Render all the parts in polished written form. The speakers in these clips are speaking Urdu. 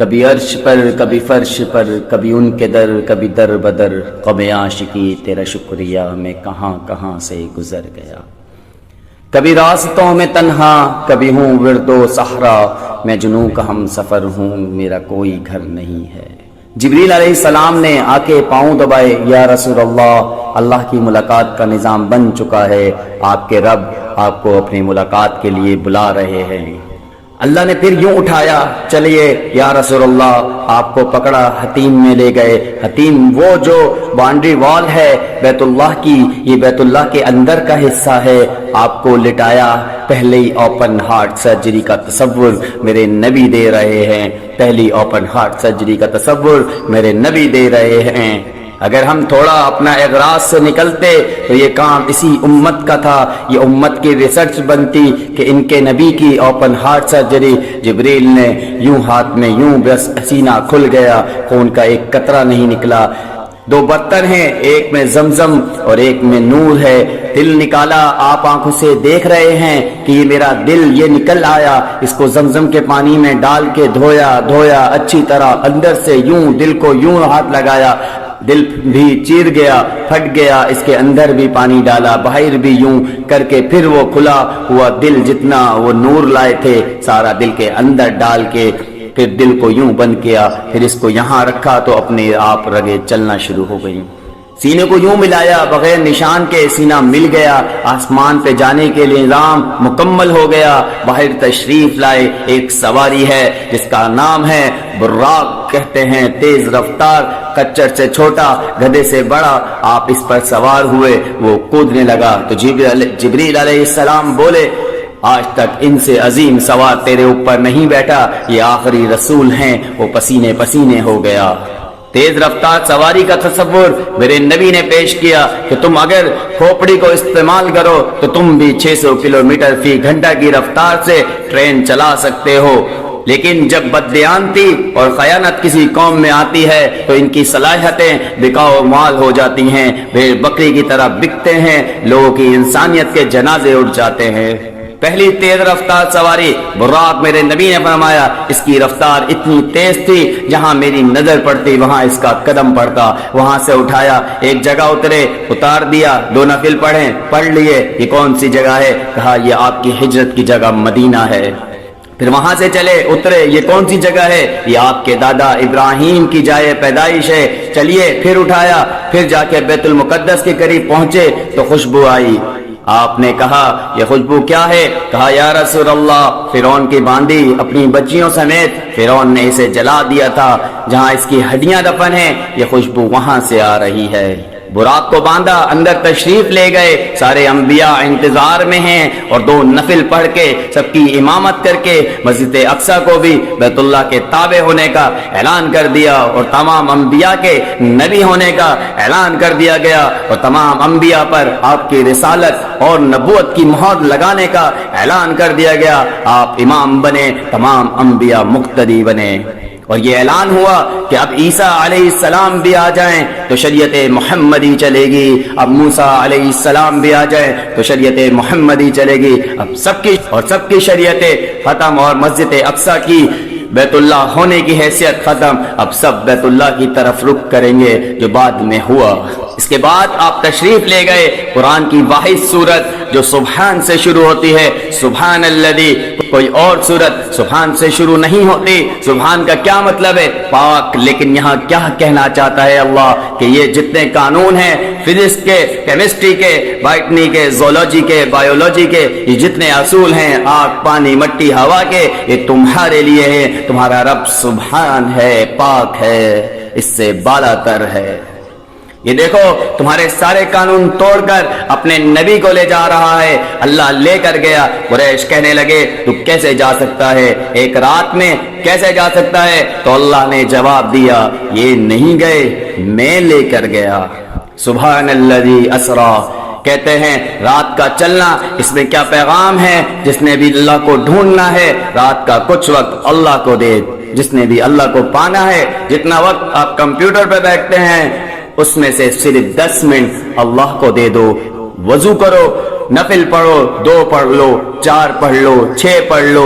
کبھی عرش پر کبھی فرش پر، کبھی ان کے در کبھی در بدر، قوم عاشقی تیرا شکریہ میں کہاں کہاں سے گزر گیا۔ کبھی راستوں میں تنہا کبھی ہوں ورد و صحرا، میں جنوں کا ہم سفر ہوں میرا کوئی گھر نہیں ہے۔ جبریل علیہ السلام نے آ کے پاؤں دبائے، یا رسول اللہ کی ملاقات کا نظام بن چکا ہے، آپ کے رب آپ کو اپنی ملاقات کے لیے بلا رہے ہیں۔ اللہ نے پھر یوں اٹھایا، چلیے یا رسول اللہ، آپ کو پکڑا حتیم میں لے گئے۔ حتیم وہ جو باؤنڈری وال ہے بیت اللہ کی، یہ بیت اللہ کے اندر کا حصہ ہے، آپ کو لٹایا۔ پہلے ہی اوپن ہارٹ سرجری کا تصور میرے نبی دے رہے ہیں، پہلی اوپن ہارٹ سرجری کا تصور میرے نبی دے رہے ہیں۔ اگر ہم تھوڑا اپنا اغراض سے نکلتے تو یہ کام اسی امت کا تھا، یہ امت کی ریسرچ بنتی کہ ان کے نبی کی اوپن ہارٹ سرجری، جبریل نے یوں ہاتھ میں یوں بس سینہ کھل گیا، خون کا ایک قطرہ نہیں نکلا۔ دو برتن ہیں، ایک میں زمزم اور ایک میں نور ہے۔ دل نکالا، آپ آنکھوں سے دیکھ رہے ہیں کہ یہ میرا دل یہ نکل آیا، اس کو زمزم کے پانی میں ڈال کے دھویا اچھی طرح، اندر سے یوں دل کو یوں ہاتھ لگایا، دل بھی چیر گیا، پھٹ گیا، اس کے اندر بھی پانی ڈالا، باہر بھی یوں کر کے پھر وہ کھلا ہوا دل، جتنا وہ نور لائے تھے سارا دل کے اندر ڈال کے پھر دل کو یوں بند کیا، پھر اس کو یہاں رکھا تو اپنے آپ رگیں چلنا شروع ہو گئیں۔ سینے کو یوں ملایا، بغیر نشان کے سینہ مل گیا، آسمان پہ جانے کے لیے نظام مکمل ہو گیا۔ باہر تشریف لائے، ایک سواری ہے جس کا نام ہے براق کہتے ہیں، تیز رفتار، کچر سے چھوٹا گدھے سے بڑا، آپ اس پر سوار ہوئے، وہ کودنے لگا تو جبریل علیہ السلام بولے، آج تک ان سے عظیم سوار تیرے اوپر نہیں بیٹھا، یہ آخری رسول ہیں۔ وہ پسینے پسینے ہو گیا۔ تیز رفتار سواری کا تصور میرے نبی نے پیش کیا کہ تم اگر کھوپڑی کو استعمال کرو تو تم بھی 600 کلومیٹر فی گھنٹہ کی رفتار سے ٹرین چلا سکتے ہو، لیکن جب بددیانتی اور خیانت کسی قوم میں آتی ہے تو ان کی صلاحیتیں بکاؤ مال ہو جاتی ہیں، بھیڑ بکری کی طرح بکتے ہیں، لوگوں کی انسانیت کے جنازے اٹھ جاتے ہیں۔ پہلی تیز رفتار سواری براق، میرے نبی نے فرمایا اس کی رفتار اتنی تیز تھی جہاں میری نظر پڑتی وہاں اس کا قدم پڑتا۔ وہاں سے اٹھایا، ایک جگہ اترے، اتار دیا، 2 نفل پڑھ لیے۔ یہ کون سی جگہ ہے؟ کہا یہ آپ کی ہجرت کی جگہ مدینہ ہے۔ پھر وہاں سے چلے اترے، یہ کون سی جگہ ہے؟ یہ آپ کے دادا ابراہیم کی جائے پیدائش ہے۔ چلیے، پھر اٹھایا، پھر جا کے بیت المقدس کے قریب پہنچے تو خوشبو آئی۔ آپ نے کہا یہ خوشبو کیا ہے؟ کہا یا رسول اللہ، فرعون کی باندی اپنی بچیوں سمیت فرعون نے اسے جلا دیا تھا، جہاں اس کی ہڈیاں دفن ہیں، یہ خوشبو وہاں سے آ رہی ہے۔ براق کو باندھا، اندر تشریف لے گئے، سارے انبیاء انتظار میں ہیں، اور 2 نفل پڑھ کے سب کی امامت کر کے مسجد اقصی کو بھی بیت اللہ کے تابع ہونے کا اعلان کر دیا، اور تمام انبیاء کے نبی ہونے کا اعلان کر دیا گیا، اور تمام انبیاء پر آپ کی رسالت اور نبوت کی مہر لگانے کا اعلان کر دیا گیا۔ آپ امام بنے، تمام انبیاء مقتدی بنے، اور یہ اعلان ہوا کہ اب عیسیٰ علیہ السلام بھی آ جائیں تو شریعت محمدی چلے گی، اب موسیٰ علیہ السلام بھی آ جائیں تو شریعت محمدی چلے گی، اب سب کی شریعتیں ختم، اور مسجد اقصی کی بیت اللہ ہونے کی حیثیت ختم، اب سب بیت اللہ کی طرف رخ کریں گے، جو بعد میں ہوا۔ اس کے بعد آپ تشریف لے گئے، قرآن کی واحد سورت جو سبحان سے شروع ہوتی ہے، سبحان الذی، کوئی اور سورت سبحان سے شروع نہیں ہوتی۔ سبحان کا کیا مطلب ہے؟ پاک، لیکن یہاں کیا کہنا چاہتا ہے اللہ کہ یہ جتنے قانون ہیں فزکس کے، کیمسٹری کے، باٹنی کے، زولوجی کے، بایولوجی کے، یہ جتنے اصول ہیں آگ پانی مٹی ہوا کے، یہ تمہارے لیے ہے۔ تمہارا رب سبحان ہے، پاک ہے، اس سے بالا تر ہے۔ یہ دیکھو تمہارے سارے قانون توڑ کر اپنے نبی کو لے جا رہا ہے، اللہ لے کر گیا۔ قریش کہنے لگے تو کیسے جا سکتا ہے، ایک رات میں کیسے جا سکتا ہے؟ تو اللہ نے جواب دیا یہ نہیں گئے، میں لے کر گیا۔ سبحان الذی اسریٰ، کہتے ہیں رات کا چلنا، اس میں کیا پیغام ہے؟ جس نے بھی اللہ کو ڈھونڈنا ہے رات کا کچھ وقت اللہ کو دے، جس نے بھی اللہ کو پانا ہے جتنا وقت آپ کمپیوٹر پہ بیٹھتے ہیں اس میں سے صرف 10 منٹ اللہ کو دے دو۔ وضو کرو، نفل پڑھو، 2 پڑھ لو، 4 پڑھ لو، 6 پڑھ لو،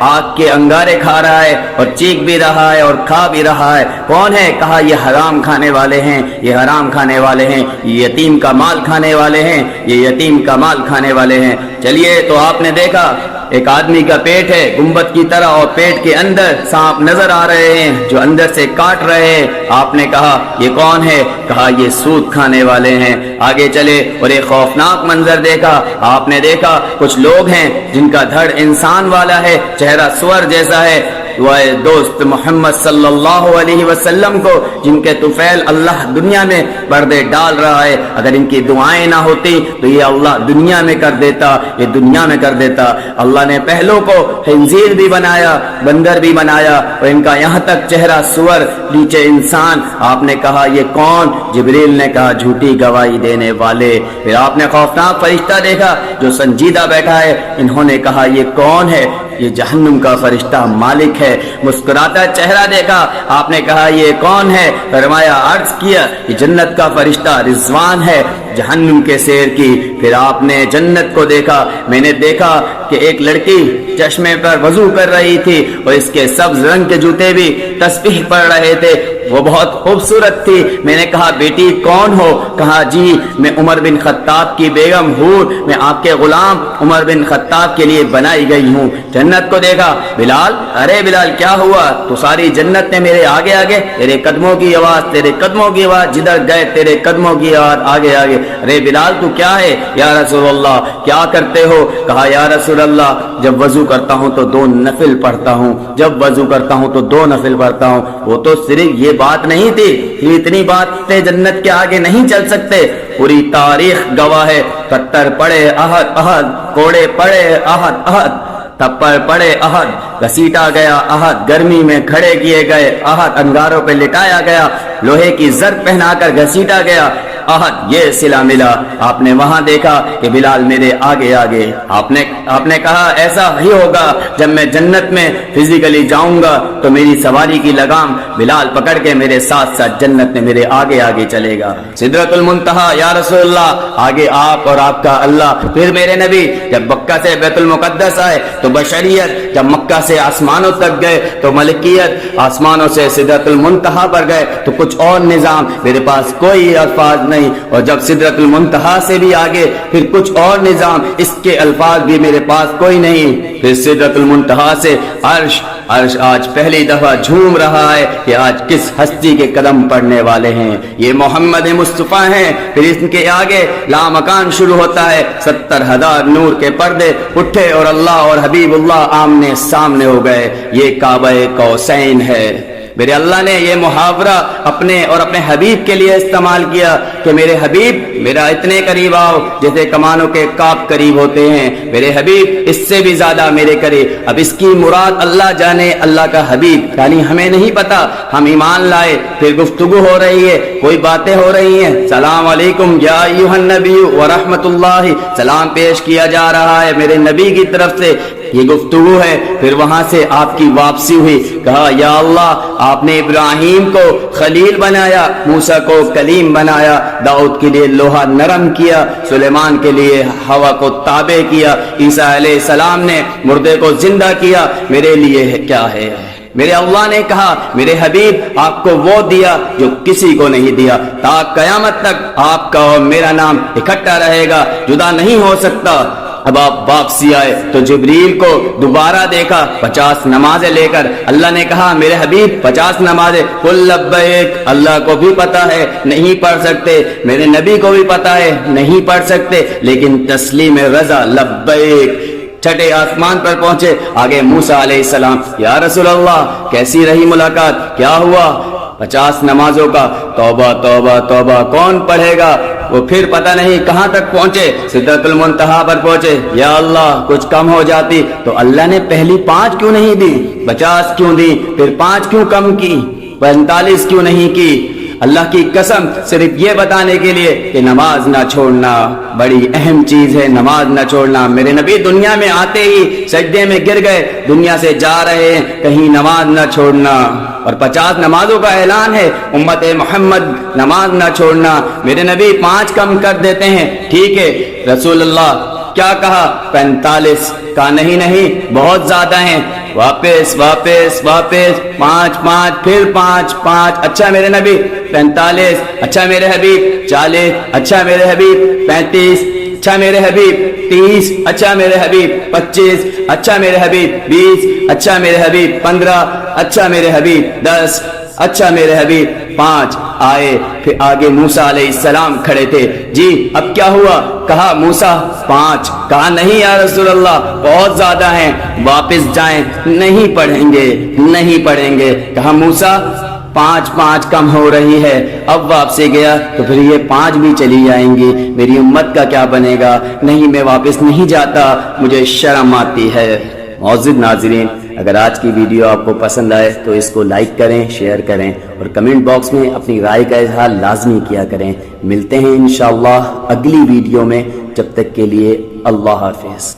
آگ کے انگارے کھا رہا ہے اور چیخ بھی رہا ہے اور کھا بھی رہا ہے. کون ہے؟ کہا یہ حرام کھانے والے ہیں, یہ حرام کھانے والے ہیں, یہ یتیم کا مال کھانے والے ہیں, یہ یتیم کا مال کھانے والے ہیں. چلیے تو آپ نے دیکھا ایک آدمی کا پیٹ ہے گنبد کی طرح اور پیٹ کے اندر سانپ نظر آ رہے ہیں جو اندر سے کاٹ رہے ہیں. آپ نے کہا یہ کون ہے؟ کہا یہ سود کھانے والے ہیں. آگے چلے اور ایک خوفناک منظر دیکھا. آپ نے دیکھا کچھ لوگ ہیں جن کا دھڑ انسان والا ہے, چہرہ سور جیسا ہے. وہ دوست محمد صلی اللہ علیہ وسلم کو جن کے طفیل اللہ دنیا میں پردے ڈال رہا ہے, اگر ان کی دعائیں نہ ہوتی تو یہ اللہ دنیا میں کر دیتا, یہ دنیا میں کر دیتا. اللہ نے پہلوں کو خنزیر بھی بنایا, بندر بھی بنایا, اور ان کا یہاں تک چہرہ سور نیچے انسان. آپ نے کہا یہ کون؟ جبریل نے کہا جھوٹی گواہی دینے والے. پھر آپ نے خوفناک فرشتہ دیکھا جو سنجیدہ بیٹھا ہے. انہوں نے کہا یہ کون ہے؟ یہ جہنم کا فرشتہ مالک ہے. مسکراتا چہرہ دیکھا. آپ نے کہا یہ کون ہے؟ فرمایا عرض کیا یہ جنت کا فرشتہ رضوان ہے, جہنم کے سیر کی. پھر آپ نے جنت کو دیکھا. میں نے دیکھا کہ ایک لڑکی چشمے پر وضو کر رہی تھی اور اس کے سبز رنگ کے جوتے بھی تسبیح پڑھ رہے تھے. وہ بہت خوبصورت تھی. میں نے کہا بیٹی کون ہو؟ کہا جی میں عمر بن خطاب کی بیگم ہوں, میں آپ کے غلام عمر بن خطاب کے لیے بنائی گئی ہوں. جنت کو دیکھا. بلال, ارے بلال کیا ہوا؟ تو ساری جنت نے میرے آگے آگے, تیرے قدموں کی آواز, تیرے قدموں کی آواز, جدھر گئے تیرے قدموں کی آواز, آگے آگے. ارے بلال تو کیا ہے؟ یا رسول اللہ کیا کرتے ہو؟ کہا یا رسول اللہ جب وضو کرتا ہوں تو 2 نفل پڑھتا ہوں, جب وضو کرتا ہوں تو 2 نفل پڑھتا ہوں. وہ تو صرف یہ بات نہیں تھی, یہ اتنی باتیں جنت کے آگے نہیں چل سکتے. پوری تاریخ گواہ ہے. پتھر پڑے احد احد, کوڑے پڑے احد احد, تپر پڑے احد, گھسیٹا گیا احد, گرمی میں کھڑے کیے گئے احد, انگاروں پہ لٹایا گیا, لوہے کی زر پہنا کر گھسیٹا گیا احد, یہ صلہ ملا. آپ نے وہاں دیکھا کہ بلال میرے آگے آگے. آپ نے کہا ایسا ہی ہوگا جب میں جنت میں فزیکلی جاؤں گا تو میری سواری کی لگام بلال پکڑ کے میرے ساتھ ساتھ جنت میں میرے آگے آگے چلے گا. سدرۃ المنتہا یا رسول اللہ, آگے آپ اور آپ کا اللہ. پھر میرے نبی جب مکہ سے بیت المقدس آئے تو بشریت, جب مکہ سے آسمانوں تک گئے تو ملکیت, آسمانوں سے سدرۃ المنتہا پر گئے تو کچھ اور نظام. میرے پاس کوئی الفاظ نہیں, اور جب سدرۃ المنتہا سے بھی آگے پھر کچھ اور نظام, اس کے الفاظ بھی میرے پاس کوئی نہیں. پھر سدرۃ المنتہا سے عرش. عرش آج پہلی دفعہ جھوم رہا ہے کہ آج کس ہستی کے قدم پڑنے والے ہیں. یہ محمد مصطفیٰ ہیں. پھر ان کے آگے لامکان شروع ہوتا ہے. 70,000 نور کے پردے اٹھے اور اللہ اور حبیب اللہ آمنے سامنے ہو گئے. یہ کعبہ قوسین ہے. میرے اللہ نے یہ محاورہ اپنے اور اپنے حبیب کے لیے استعمال کیا کہ میرے حبیب میرا اتنے قریب آؤ جیسے کمانوں کے کاپ قریب ہوتے ہیں. میرے حبیب اس سے بھی زیادہ میرے قریب. اب اس کی مراد اللہ جانے, اللہ کا حبیب یعنی ہمیں نہیں پتا. ہم ایمان لائے, پھر گفتگو ہو رہی ہے, کوئی باتیں ہو رہی ہیں. سلام علیکم یا ایھا النبی ورحمۃ اللہ, سلام پیش کیا جا رہا ہے میرے نبی کی طرف سے. یہ گفتگو ہے. پھر وہاں سے آپ کی واپسی ہوئی. کہا یا اللہ آپ نے ابراہیم کو خلیل بنایا, موسیٰ کو کلیم بنایا, داؤد کے لیے لوہا نرم کیا, سلیمان کے لیے ہوا کو تابع کیا, عیسیٰ علیہ السلام نے مردے کو زندہ کیا. میرے لیے کیا ہے؟ میرے اللہ نے کہا میرے حبیب آپ کو وہ دیا جو کسی کو نہیں دیا. تا قیامت تک آپ کا اور میرا نام اکٹھا رہے گا, جدا نہیں ہو سکتا. اب آپ واپسی آئے تو جبریل کو دوبارہ دیکھا 50 نمازیں لے کر. اللہ نے کہا میرے حبیب 50 نمازیں. قل لبیک, اللہ کو بھی پتا ہے نہیں پڑھ سکتے, میرے نبی کو بھی پتا ہے نہیں پڑھ سکتے, لیکن تسلیم رضا لبیک. چھٹے آسمان پر پہنچے. آگے موسیٰ علیہ السلام, یا رسول اللہ کیسی رہی ملاقات, کیا ہوا؟ 50 نمازوں کا توبہ توبہ توبہ کون پڑھے گا. وہ پھر پتہ نہیں کہاں تک پہنچے, سدرۃ المنتہا پر پہنچے. یا اللہ کچھ کم ہو جاتی تو اللہ نے پہلی 5 کیوں نہیں دی, 50 کیوں دی, پھر 5 کیوں کم کی, 45 کیوں نہیں کی. اللہ کی قسم صرف یہ بتانے کے لیے کہ نماز نہ چھوڑنا بڑی اہم چیز ہے, نماز نہ چھوڑنا. میرے نبی دنیا میں آتے ہی سجدے میں گر گئے, دنیا سے جا رہے ہیں, کہیں نماز نہ چھوڑنا. اور 50 نمازوں کا اعلان ہے, امت محمد نماز نہ چھوڑنا. میرے نبی 5 کم کر دیتے ہیں, ٹھیک ہے. رسول اللہ کیا کہا؟ 45 کا نہیں بہت زیادہ ہیں. واپس واپس واپس 5 5 پھر 5 5 اچھا میرے نبی 45 اچھا میرے حبیب 40 اچھا میرے حبیب 35 اچھا میرے حبیب 30 اچھا میرے حبیب 25 اچھا میرے حبیب 20 اچھا میرے حبیب 15 اچھا میرے حبیب 10 اچھا میرے حبیب 5 آئے. پھر آگے موسیٰ علیہ السلام کھڑے تھے. جی اب کیا ہوا؟ کہا موسیٰ 5. کہا نہیں یا رسول اللہ بہت زیادہ ہیں, واپس جائیں, نہیں پڑھیں گے نہیں پڑھیں گے. کہا موسیٰ 5 5 کم ہو رہی ہے, اب واپسی گیا تو پھر یہ 5 بھی چلی جائیں گی, میری امت کا کیا بنے گا؟ نہیں میں واپس نہیں جاتا, مجھے شرم آتی ہے. معزز ناظرین, اگر آج کی ویڈیو آپ کو پسند آئے تو اس کو لائک کریں, شیئر کریں اور کمنٹ باکس میں اپنی رائے کا اظہار لازمی کیا کریں. ملتے ہیں انشاءاللہ اگلی ویڈیو میں, جب تک کے لیے اللہ حافظ.